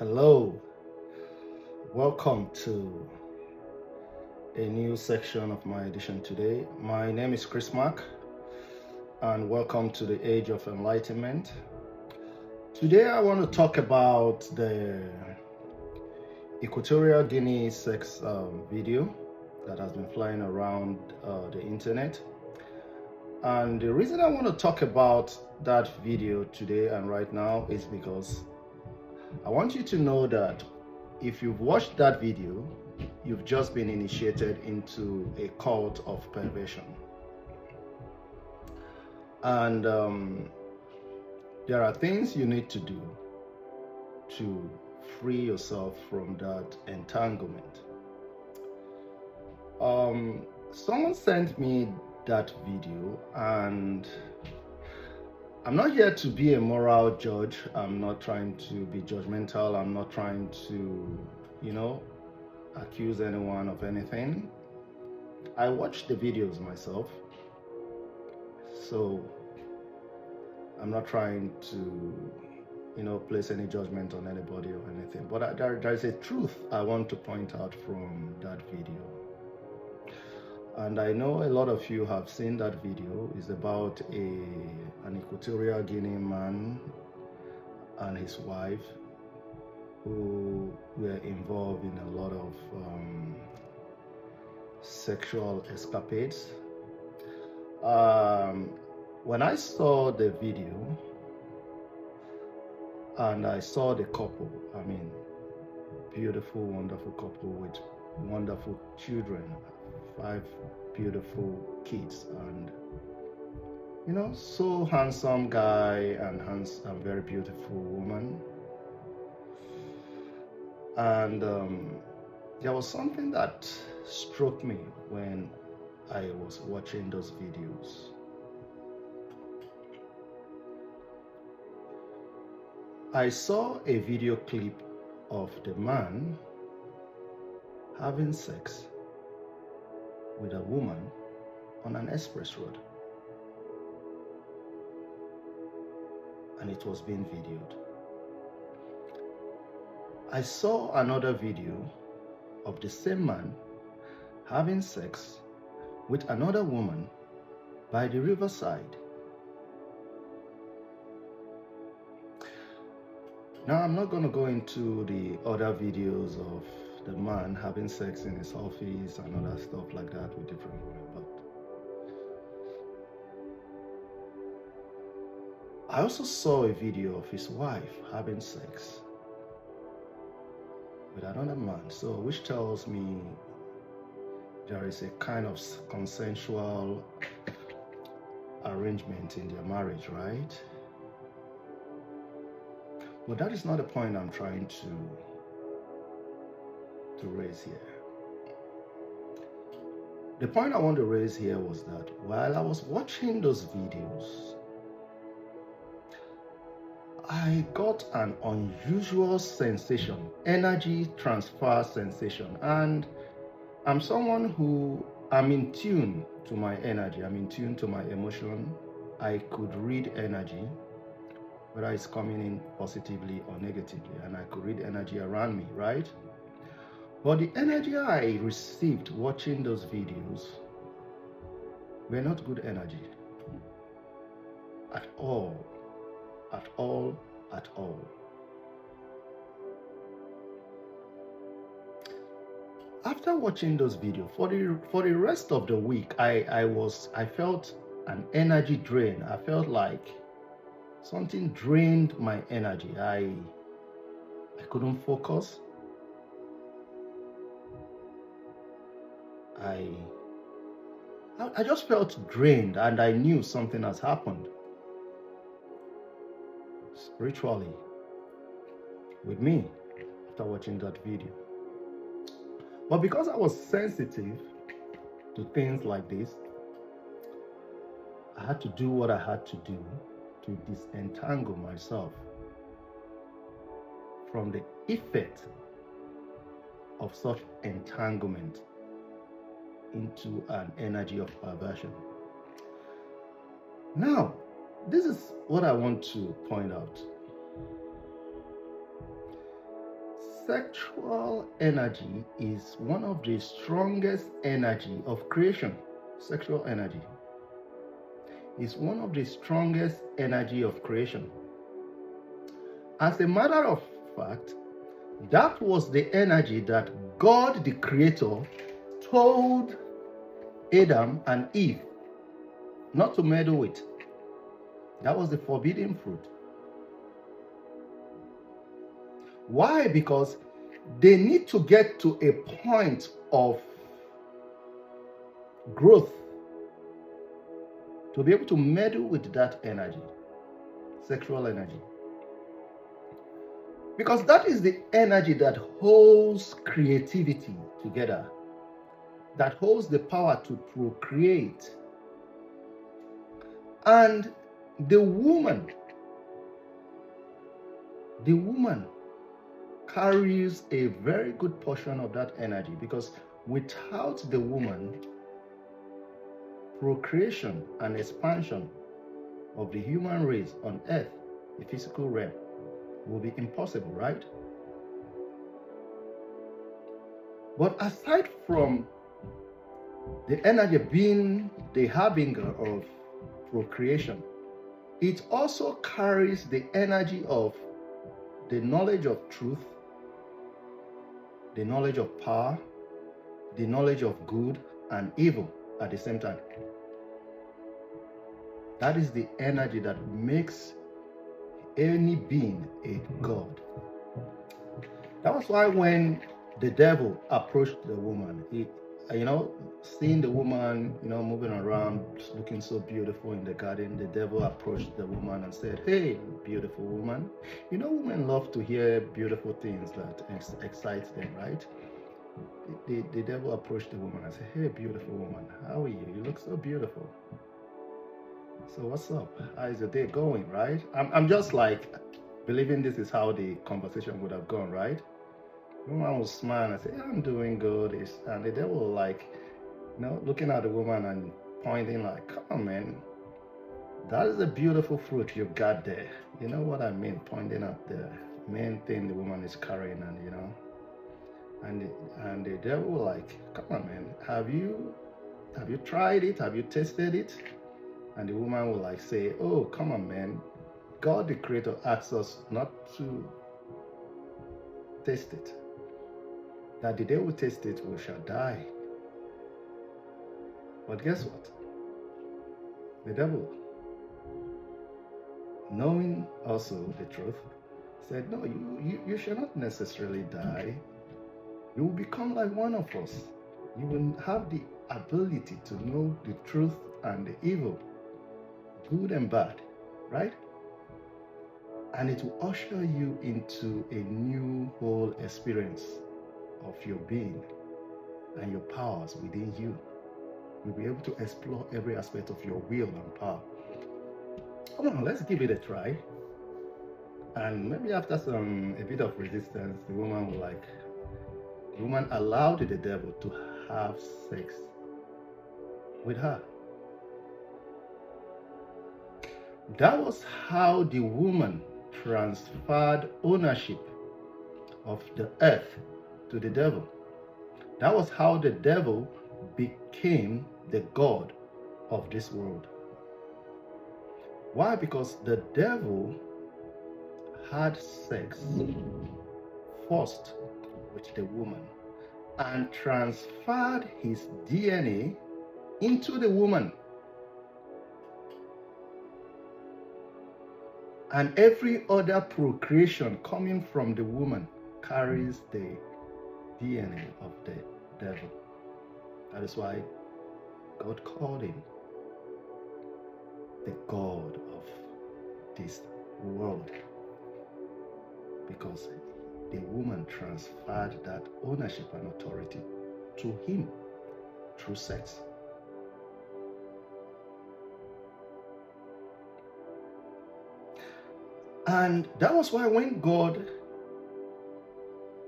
Hello, welcome to a new section of my edition today. My name is Chris Mark, and welcome to the Age of Enlightenment. Today I want to talk about the Equatorial Guinea sex video that has been flying around the internet. And the reason I want to talk about that video today and right now is because I want you to know that if you've watched that video, you've just been initiated into a cult of perversion. And there are things you need to do to free yourself from that entanglement. Someone sent me that video, and I'm not here to be a moral judge. I'm not trying to be judgmental. I'm not trying to, accuse anyone of anything. I watched the videos myself, so I'm not trying to, place any judgment on anybody or anything. But there is a truth I want to point out from that video. And I know a lot of you have seen that video. It's about an Equatorial Guinea man and his wife who were involved in a lot of sexual escapades. When I saw the video and I saw the couple, beautiful, wonderful couple with wonderful children, 5 beautiful kids, and so handsome guy and very beautiful woman. And there was something that struck me when I was watching those videos. I saw a video clip of the man having sex with a woman on an express road, and it was being videoed. I saw another video of the same man having sex with another woman by the riverside. Now, I'm not going to go into the other videos of the man having sex in his office and other stuff like that with different women, but I also saw a video of his wife having sex with another man, which tells me there is a kind of consensual arrangement in their marriage, right? But that is not the point I'm trying to raise here. The point I want to raise here was that while I was watching those videos, I got an unusual sensation, energy transfer sensation, and I'm someone who I'm in tune to my energy, I'm in tune to my emotion. I could read energy, whether it's coming in positively or negatively, and I could read energy around me, right? But the energy I received watching those videos were not good energy at all, at all, at all. After watching those videos, for the rest of the week, I felt an energy drain. I felt like something drained my energy. I couldn't focus. I just felt drained, and I knew something has happened spiritually with me after watching that video. But because I was sensitive to things like this, I had to do what I had to do to disentangle myself from the effect of such entanglement into an energy of perversion. Now, this is what I want to point out. sexual energy is one of the strongest energy of creation. Sexual energy is one of the strongest energy of creation. As a matter of fact, that was the energy that God the Creator told Adam and Eve not to meddle with. That was the forbidden fruit. Why? Because they need to get to a point of growth to be able to meddle with that energy, sexual energy. Because that is the energy that holds creativity together, that holds the power to procreate. And the woman carries a very good portion of that energy, because without the woman, procreation and expansion of the human race on earth, the physical realm, will be impossible, right? But aside from the energy being the harbinger of procreation, it also carries the energy of the knowledge of truth, the knowledge of power, the knowledge of good and evil at the same time. That is the energy that makes any being a god. That was why when the devil approached the woman, he, seeing the woman, moving around, looking so beautiful in the garden, the devil approached the woman and said, "Hey, beautiful woman." Women love to hear beautiful things that excites them, right? The devil approached the woman and said, "Hey, beautiful woman, how are you? You look so beautiful. So what's up? How is your day going?" Right? I'm just like believing this is how the conversation would have gone, right? The woman will smile and say, "Yeah, I'm doing good." And the devil like, looking at the woman and pointing like, "Come on, man. That is a beautiful fruit you got there." You know what I mean? Pointing at the main thing the woman is carrying, and the devil like, "Come on, man. Have you tried it? Have you tasted it?" And the woman will like say, "Oh, come on, man. God the Creator asks us not to taste it. That the day we taste it, we shall die." But guess what? The devil, knowing also the truth, said, "No, you shall not necessarily die. You will become like one of us. You will have the ability to know the truth and the evil, good and bad, right? And it will usher you into a new whole experience of your being and your powers within you. You'll be able to explore every aspect of your will and power." Come on, let's give it a try. And maybe after a bit of resistance, the woman allowed the devil to have sex with her. That was how the woman transferred ownership of the earth to the devil. That was how the devil became the god of this world. Why? Because the devil had sex first with the woman and transferred his DNA into the woman. And every other procreation coming from the woman carries the DNA of the devil. That is why God called him the God of this world, because the woman transferred that ownership and authority to him through sex. And that was why when God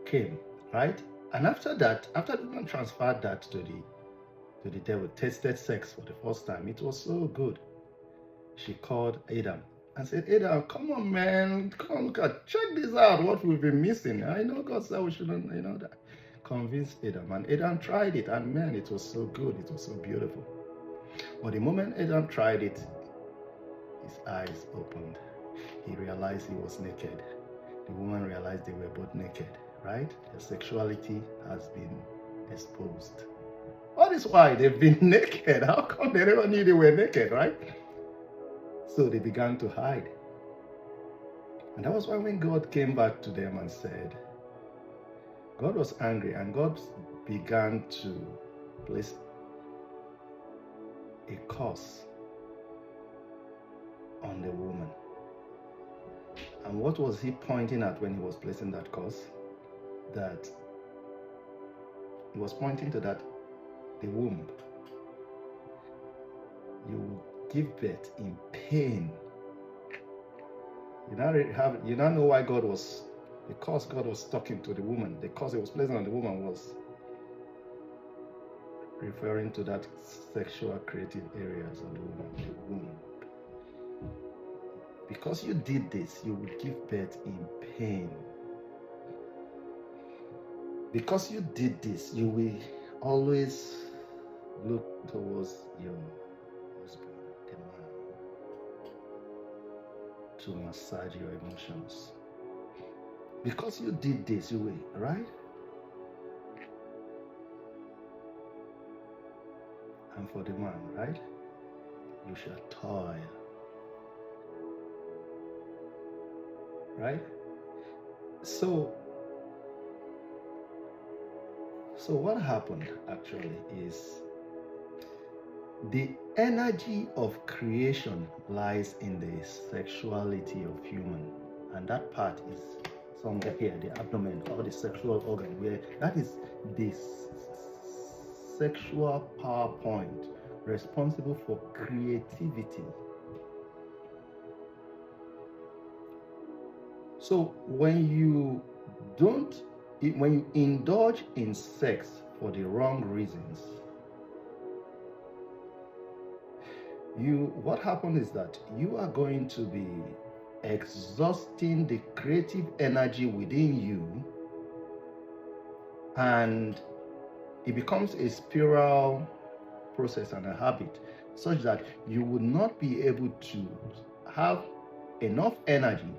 came, right? And after the woman transferred that to the devil, tasted sex for the first time, it was so good. She called Adam I said, Adam, come on, man. Come on, check this out, what we've been missing. I know God said we shouldn't, that. Convinced Adam. And Adam tried it, and man, it was so good. It was so beautiful. But the moment Adam tried it, his eyes opened. He realized he was naked. The woman realized they were both naked, right? Their sexuality has been exposed. All this while they've been naked. How come they never knew they were naked, right? So they began to hide. And that was why when God came back to them and said, God was angry, and God began to place a curse on the woman. And what was he pointing at when he was placing that curse? That he was pointing to that the womb. You will give birth in pain. You now know why God was, the curse God was talking to the woman, the curse he was placing on the woman was referring to that sexual creative areas of the woman, the womb. Because you did this, you will give birth in pain. Because you did this, you will always look towards your husband, the man, to massage your emotions. Because you did this, you will, right? And for the man, right? You shall toil. Right? So what happened actually is the energy of creation lies in the sexuality of human, and that part is somewhere here, the abdomen or the sexual organ, where that is the sexual power point responsible for creativity. So when you indulge in sex for the wrong reasons, what happens is that you are going to be exhausting the creative energy within you, and it becomes a spiral process and a habit, such that you would not be able to have enough energy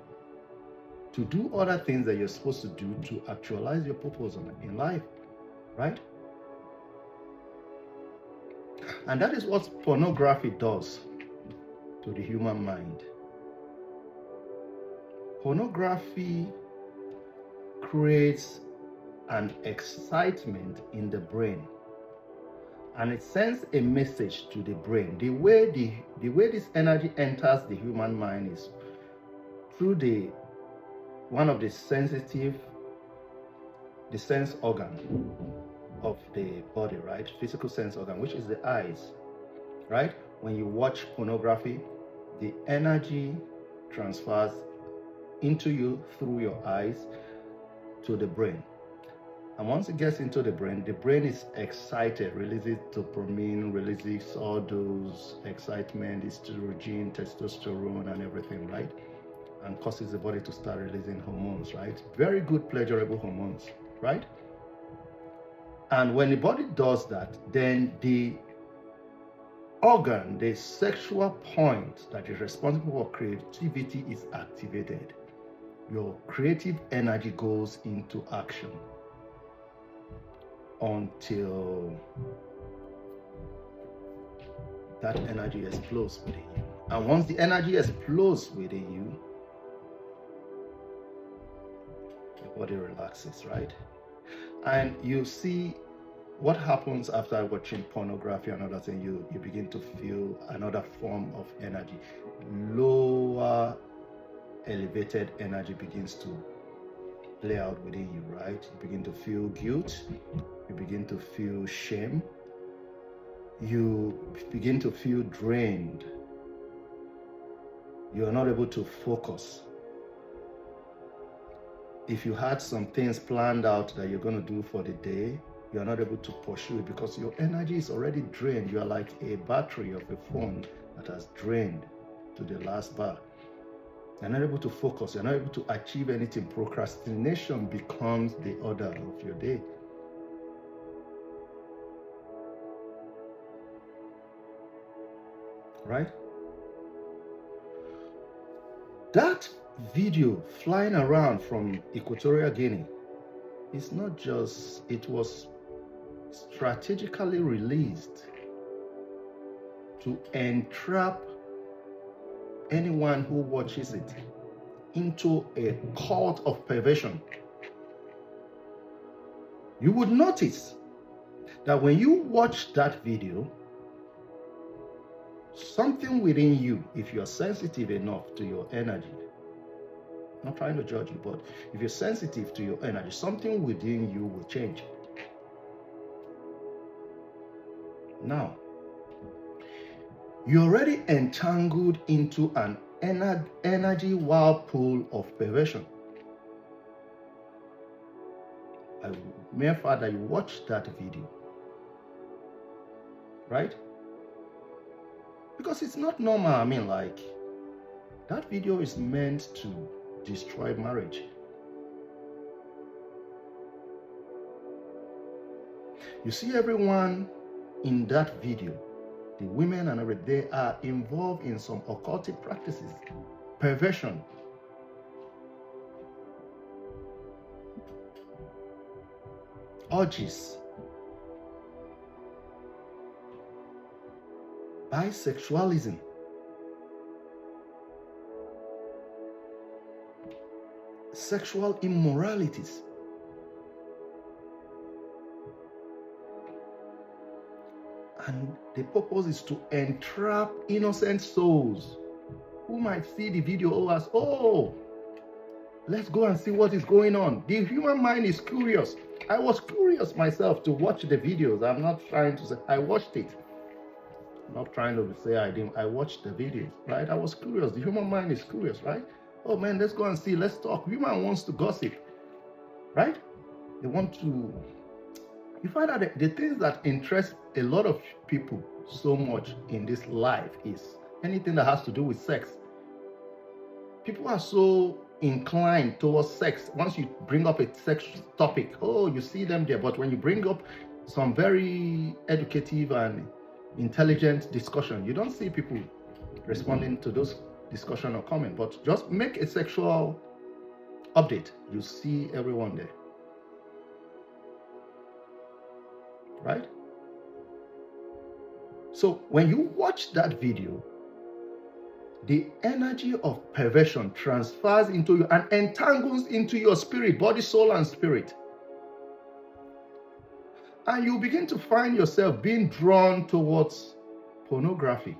to do other things that you're supposed to do to actualize your purpose in life, right? And that is what pornography does to the human mind. Pornography creates an excitement in the brain, and it sends a message to the brain. The way this energy enters the human mind is through one of the sense organ of the body, right? Physical sense organ, which is the eyes, right? When you watch pornography, the energy transfers into you through your eyes to the brain. And once it gets into the brain is excited, releases dopamine, releases all those excitement, estrogen, testosterone, and everything, right? And causes the body to start releasing hormones, right? Very good, pleasurable hormones, right? And when the body does that, then the organ, the sexual point that is responsible for creativity is activated. Your creative energy goes into action until that energy explodes within you. And once the energy explodes within you, the body relaxes, right? And you see what happens after watching pornography and other things. You begin to feel another form of energy. Lower elevated energy begins to play out within you, right? You begin to feel guilt, you begin to feel shame, you begin to feel drained, you are not able to focus. If you had some things planned out that you're going to do for the day, you are not able to pursue it because your energy is already drained. You are like a battery of a phone that has drained to the last bar. You're not able to focus. You're not able to achieve anything. Procrastination becomes the order of your day. Right? That video flying around from Equatorial Guinea, it's not just, it was strategically released to entrap anyone who watches it into a cult of perversion. You would notice that when you watch that video, something within you, if you're sensitive enough to your energy, I'm not trying to judge you, but if you're sensitive to your energy, something within you will change. Now, you're already entangled into an energy whirlpool of perversion. Mere fact that you watch that video, right? Because it's not normal. I mean, like, that video is meant to destroy marriage. You see everyone in that video, the women and everything, they are involved in some occultic practices, perversion. Orgies, bisexualism, sexual immoralities. And the purpose is to entrap innocent souls who might see the video as, oh, let's go and see what is going on. The human mind is curious. I was curious myself to watch the videos. I'm not trying to say I watched it. I'm not trying to say I didn't. I watched the videos, right? I was curious. The human mind is curious, right? Oh man, let's go and see. Let's talk. Human wants to gossip, right? They want to. You find out that the things that interest a lot of people so much in this life is anything that has to do with sex. People are so inclined towards sex. Once you bring up a sex topic, oh, you see them there. But when you bring up some very educative and intelligent discussion, you don't see people responding to those discussion or comment. But just make a sexual update, you see everyone there. Right? So when you watch that video, the energy of perversion transfers into you and entangles into your spirit, body, soul, and spirit. And you begin to find yourself being drawn towards pornography.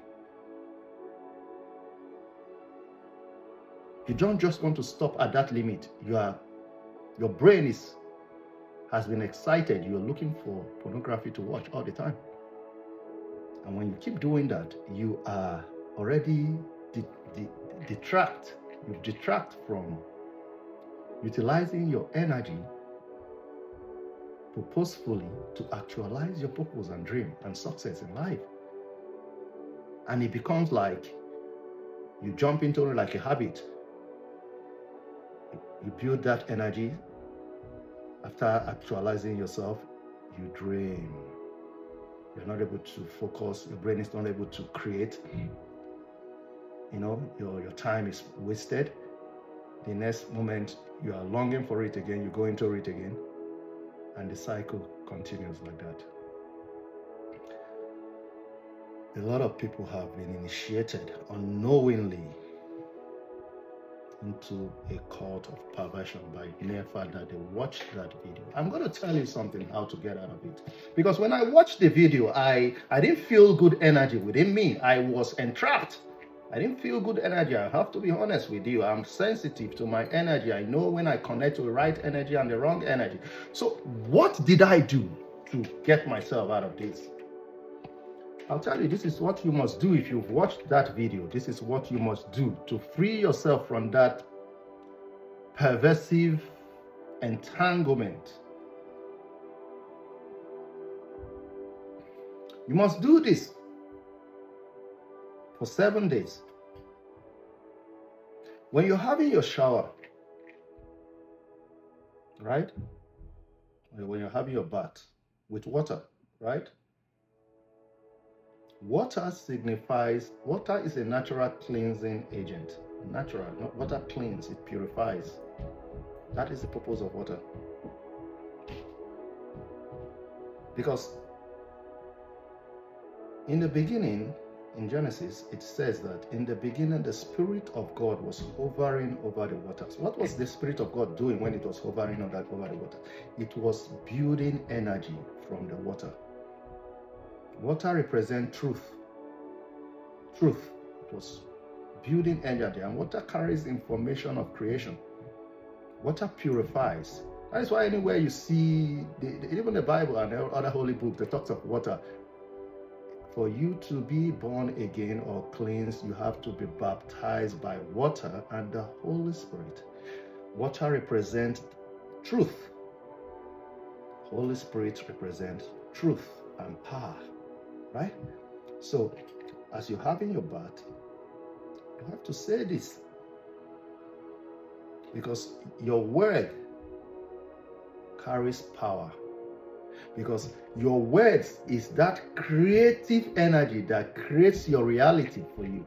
You don't just want to stop at that limit. Your brain has been excited. You're looking for pornography to watch all the time. And when you keep doing that, you are already detract from utilizing your energy purposefully to actualize your purpose and dream and success in life. And it becomes like you jump into it like a habit. You build that energy. After actualizing yourself, you drain. You're not able to focus. Your brain is not able to create. You know, your time is wasted. The next moment, you are longing for it again. You go into it again. And the cycle continues like that. A lot of people have been initiated unknowingly into a cult of perversion by mere fact that they watched that video. I'm going to tell you something how to get out of it. Because when I watched the video, I didn't feel good energy within me. I was entrapped. I didn't feel good energy. I have to be honest with you. I'm sensitive to my energy. I know when I connect to the right energy and the wrong energy. So what did I do to get myself out of this? I'll tell you, this is what you must do if you've watched that video. This is what you must do to free yourself from that pervasive entanglement. You must do this for 7 days. When you're having your shower, right? When you're having your bath with water, right? Water is a natural cleansing agent. Natural, not water cleans, it purifies. That is the purpose of water. Because in the beginning, in Genesis, it says that in the beginning, the Spirit of God was hovering over the waters. What was the Spirit of God doing when it was hovering over the water? It was building energy from the water. Water represents truth. Truth. It was building energy, and water carries information of creation. Water purifies. That is why anywhere you see, even the Bible and other holy books, they talk of water. For you to be born again or cleansed, you have to be baptized by water and the Holy Spirit. Water represents truth. Holy Spirit represents truth and power, right? So, as you're having your bath, you have to say this, because your word carries power. Because your words is that creative energy that creates your reality for you.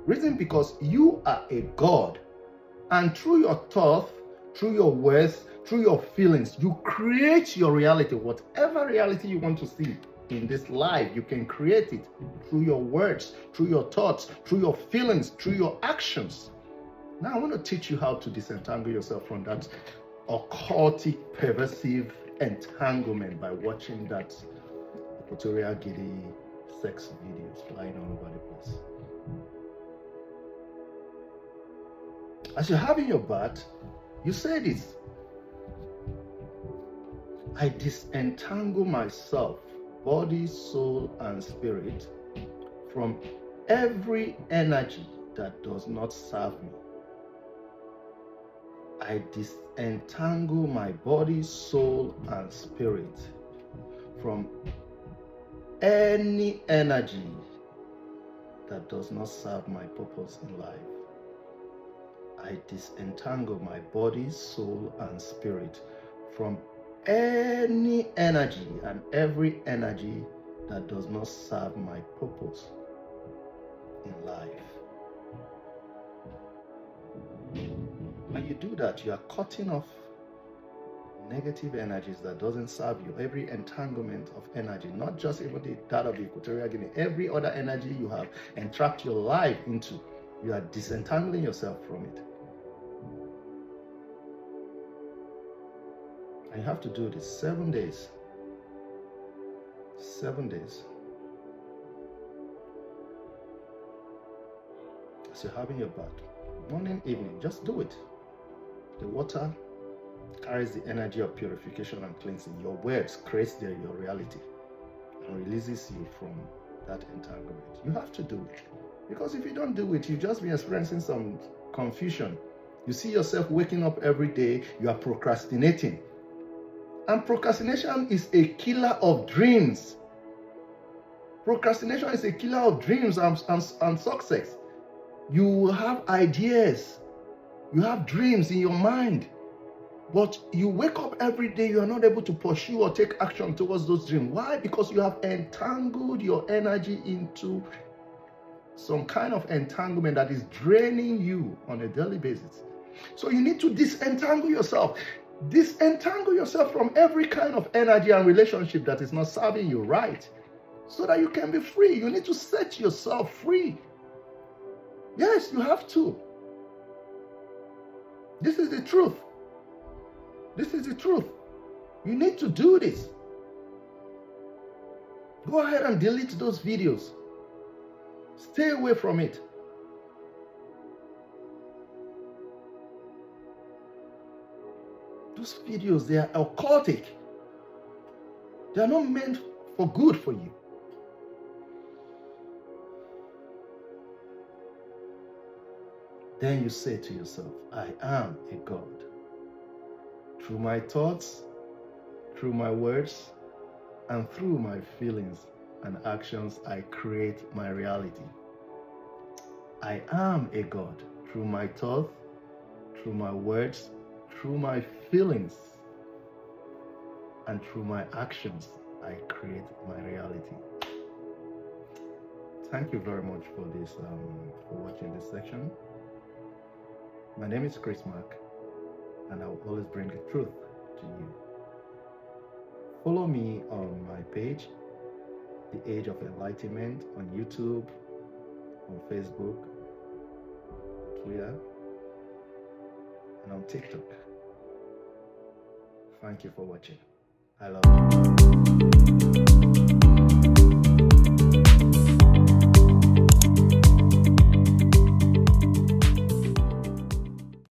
Reason because you are a God, and through your thoughts, through your words, through your feelings, you create your reality. Whatever reality you want to see in this life, you can create it through your words, through your thoughts, through your feelings, through your actions. Now I want to teach you how to disentangle yourself from that occultic, pervasive entanglement by watching that Equatorial Guinea sex videos flying all over the place. As you're having your bath, you say this: I disentangle myself, body, soul, and spirit, from every energy that does not serve me. I disentangle my body, soul, and spirit from any energy that does not serve my purpose in life. I disentangle my body, soul, and spirit from any energy and every energy that does not serve my purpose in life. When you do that, you are cutting off negative energies that doesn't serve you. Every entanglement of energy, not just even that of the Equatorial Guinea, every other energy you have entrapped your life into, you are disentangling yourself from it. And you have to do this 7 days. 7 days. As you're having your bath, morning, evening, just do it. The water carries the energy of purification and cleansing. Your words create your reality and releases you from that entanglement. You have to do it. Because if you don't do it, you've just been experiencing some confusion. You see yourself waking up every day, you are procrastinating. And procrastination is a killer of dreams. Procrastination is a killer of dreams and success. You will have ideas. You have dreams in your mind. But you wake up every day, you are not able to pursue or take action towards those dreams. Why? Because you have entangled your energy into some kind of entanglement that is draining you on a daily basis. So you need to disentangle yourself. Disentangle yourself from every kind of energy and relationship that is not serving you right, so that you can be free. You need to set yourself free. Yes, you have to. This is the truth. This is the truth. You need to do this. Go ahead and delete those videos. Stay away from it. Those videos, they are occultic. They are not meant for good for you. Then you say to yourself, I am a God. Through my thoughts, through my words, and through my feelings and actions, I create my reality. I am a God. through my thoughts, through my words, through my feelings, and through my actions, I create my reality. Thank you very much for this, for watching this section. My name is Chris Mark, and I will always bring the truth to you. Follow me on my page, The Age of Enlightenment, on YouTube, on Facebook, Twitter, and on TikTok. Thank you for watching. I love you.